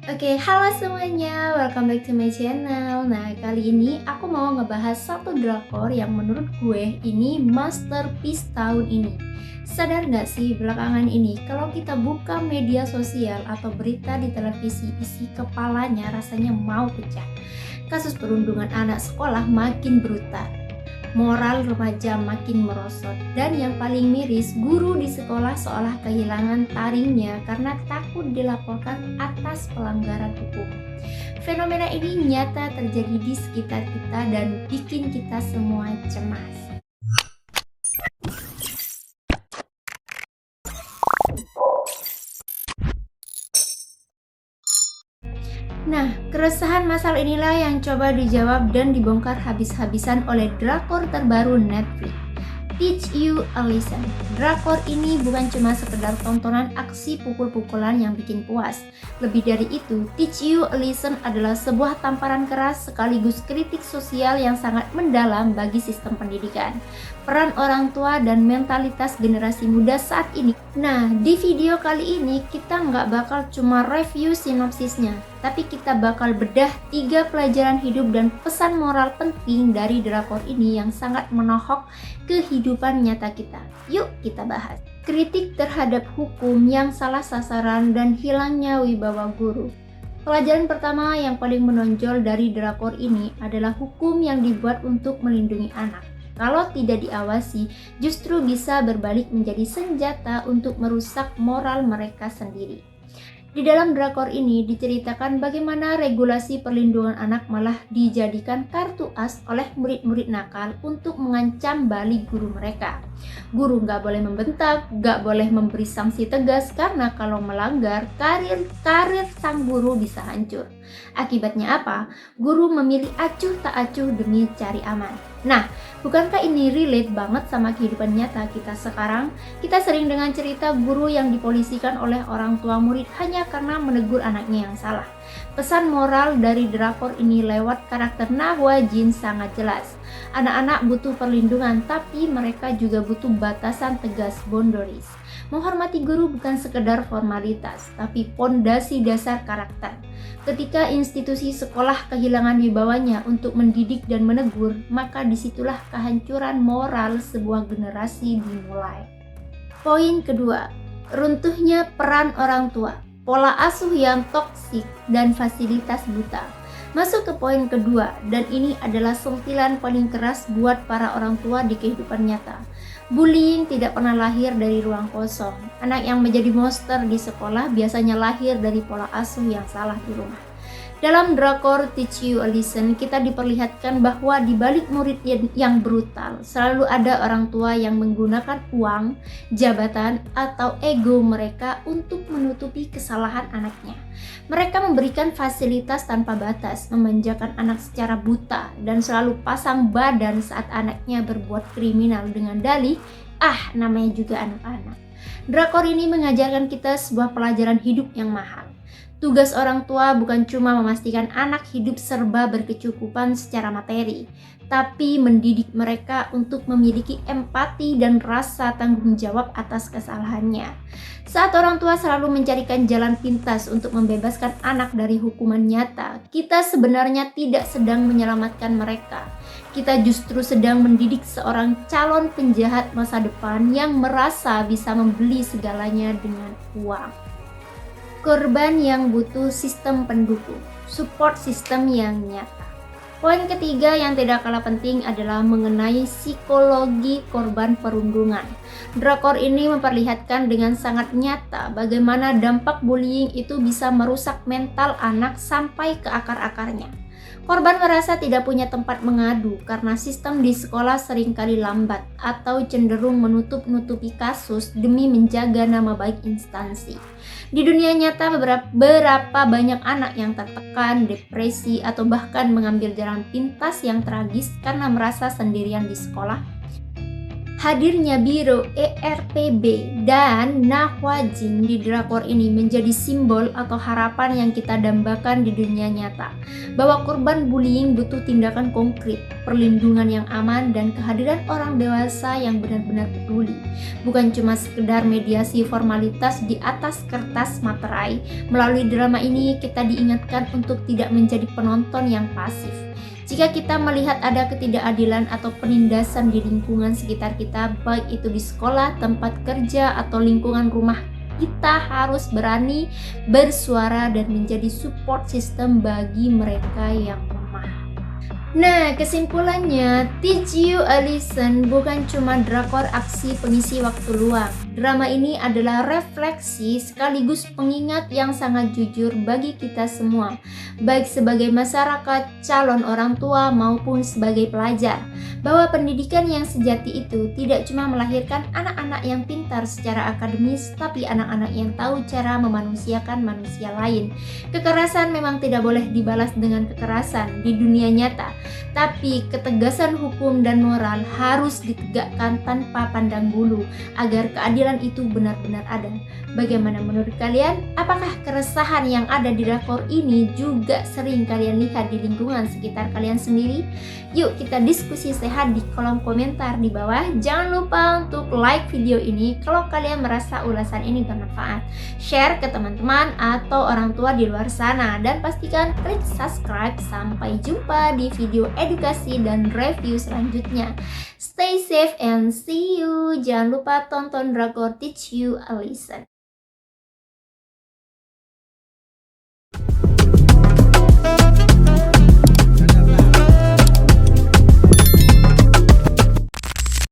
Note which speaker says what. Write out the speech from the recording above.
Speaker 1: Halo semuanya, welcome back to my channel. Nah, kali ini aku mau ngebahas satu drakor yang menurut gue ini masterpiece tahun ini. Sadar nggak sih belakangan ini kalau kita buka media sosial atau berita di televisi, isi kepalanya rasanya mau pecah. Kasus perundungan anak sekolah makin brutal, moral remaja makin merosot, dan yang paling miris, guru di sekolah seolah kehilangan taringnya karena takut dilaporkan atas pelanggaran hukum. Fenomena ini nyata terjadi di sekitar kita dan bikin kita semua cemas. Nah, keresahan masalah inilah yang coba dijawab dan dibongkar habis-habisan oleh drakor terbaru Netflix, Teach You a Lesson. Drakor ini bukan cuma sekedar tontonan aksi pukul-pukulan yang bikin puas. Lebih dari itu, Teach You a Lesson adalah sebuah tamparan keras sekaligus kritik sosial yang sangat mendalam bagi sistem pendidikan, peran orang tua, dan mentalitas generasi muda saat ini. Nah, di video kali ini kita nggak bakal cuma review sinopsisnya, tapi kita bakal bedah 3 pelajaran hidup dan pesan moral penting dari drakor ini yang sangat menohok kehidupan nyata kita. Yuk kita bahas. Kritik terhadap hukum yang salah sasaran dan hilangnya wibawa guru. Pelajaran pertama yang paling menonjol dari drakor ini adalah hukum yang dibuat untuk melindungi anak. Kalau tidak diawasi, justru bisa berbalik menjadi senjata untuk merusak moral mereka sendiri. Di dalam drakor ini diceritakan bagaimana regulasi perlindungan anak malah dijadikan kartu as oleh murid-murid nakal untuk mengancam balik guru mereka. Guru nggak boleh membentak, nggak boleh memberi sanksi tegas karena kalau melanggar, karir sang guru bisa hancur. Akibatnya apa? Guru memilih acuh tak acuh demi cari aman. Nah, bukankah ini relate banget sama kehidupan nyata kita sekarang? Kita sering dengan cerita guru yang dipolisikan oleh orang tua murid hanya karena menegur anaknya yang salah. Pesan moral dari drakor ini lewat karakter Nahwa Jin sangat jelas. Anak-anak butuh perlindungan, tapi mereka juga butuh batasan tegas, boundaries. Menghormati guru bukan sekedar formalitas, tapi pondasi dasar karakter. Ketika institusi sekolah kehilangan wibawanya untuk mendidik dan menegur, maka disitulah kehancuran moral sebuah generasi dimulai. Poin kedua, runtuhnya peran orang tua, pola asuh yang toksik, dan fasilitas buta. Masuk ke poin kedua, dan ini adalah sentilan paling keras buat para orang tua di kehidupan nyata. Bullying tidak pernah lahir dari ruang kosong. Anak yang menjadi monster di sekolah biasanya lahir dari pola asuh yang salah di rumah. Dalam drakor Teach You a Lesson, kita diperlihatkan bahwa di balik murid yang brutal, selalu ada orang tua yang menggunakan uang, jabatan, atau ego mereka untuk menutupi kesalahan anaknya. Mereka memberikan fasilitas tanpa batas, memanjakan anak secara buta, dan selalu pasang badan saat anaknya berbuat kriminal dengan dalih, namanya juga anak-anak. Drakor ini mengajarkan kita sebuah pelajaran hidup yang mahal. Tugas orang tua bukan cuma memastikan anak hidup serba berkecukupan secara materi, tapi mendidik mereka untuk memiliki empati dan rasa tanggung jawab atas kesalahannya. Saat orang tua selalu mencarikan jalan pintas untuk membebaskan anak dari hukuman nyata, kita sebenarnya tidak sedang menyelamatkan mereka. Kita justru sedang mendidik seorang calon penjahat masa depan yang merasa bisa membeli segalanya dengan uang. Korban yang butuh sistem pendukung, support system yang nyata. Poin ketiga yang tidak kalah penting adalah mengenai psikologi korban perundungan. Drakor ini memperlihatkan dengan sangat nyata bagaimana dampak bullying itu bisa merusak mental anak sampai ke akar-akarnya. Korban merasa tidak punya tempat mengadu karena sistem di sekolah seringkali lambat atau cenderung menutup-nutupi kasus demi menjaga nama baik instansi. Di dunia nyata beberapa banyak anak yang tertekan, depresi, atau bahkan mengambil jalan pintas yang tragis karena merasa sendirian di sekolah. Hadirnya biro ERPB dan Nahwajin di drakor ini menjadi simbol atau harapan yang kita dambakan di dunia nyata, bahwa korban bullying butuh tindakan konkret, perlindungan yang aman, dan kehadiran orang dewasa yang benar-benar peduli. Bukan cuma sekedar mediasi formalitas di atas kertas materai. Melalui drama ini kita diingatkan untuk tidak menjadi penonton yang pasif. Jika kita melihat ada ketidakadilan atau penindasan di lingkungan sekitar kita, baik itu di sekolah, tempat kerja, atau lingkungan rumah, kita harus berani bersuara dan menjadi support system bagi mereka yang lemah. Nah, kesimpulannya, Teach You a Lesson bukan cuma drakor aksi pengisi waktu luang. Drama ini adalah refleksi sekaligus pengingat yang sangat jujur bagi kita semua, baik sebagai masyarakat, calon orang tua, maupun sebagai pelajar, bahwa pendidikan yang sejati itu tidak cuma melahirkan anak-anak yang pintar secara akademis, tapi anak-anak yang tahu cara memanusiakan manusia lain. Kekerasan memang tidak boleh dibalas dengan kekerasan di dunia nyata, tapi ketegasan hukum dan moral harus ditegakkan tanpa pandang bulu agar keadilan itu benar-benar ada. Bagaimana menurut kalian? Apakah keresahan yang ada di drakor ini juga sering kalian lihat di lingkungan sekitar kalian sendiri? Yuk kita diskusi sehat di kolom komentar di bawah. Jangan lupa untuk like video ini kalau kalian merasa ulasan ini bermanfaat. Share ke teman-teman atau orang tua di luar sana, dan pastikan klik subscribe. Sampai jumpa di video edukasi dan review selanjutnya. Stay safe and see you. Jangan lupa tonton drakor Teach You a Lesson.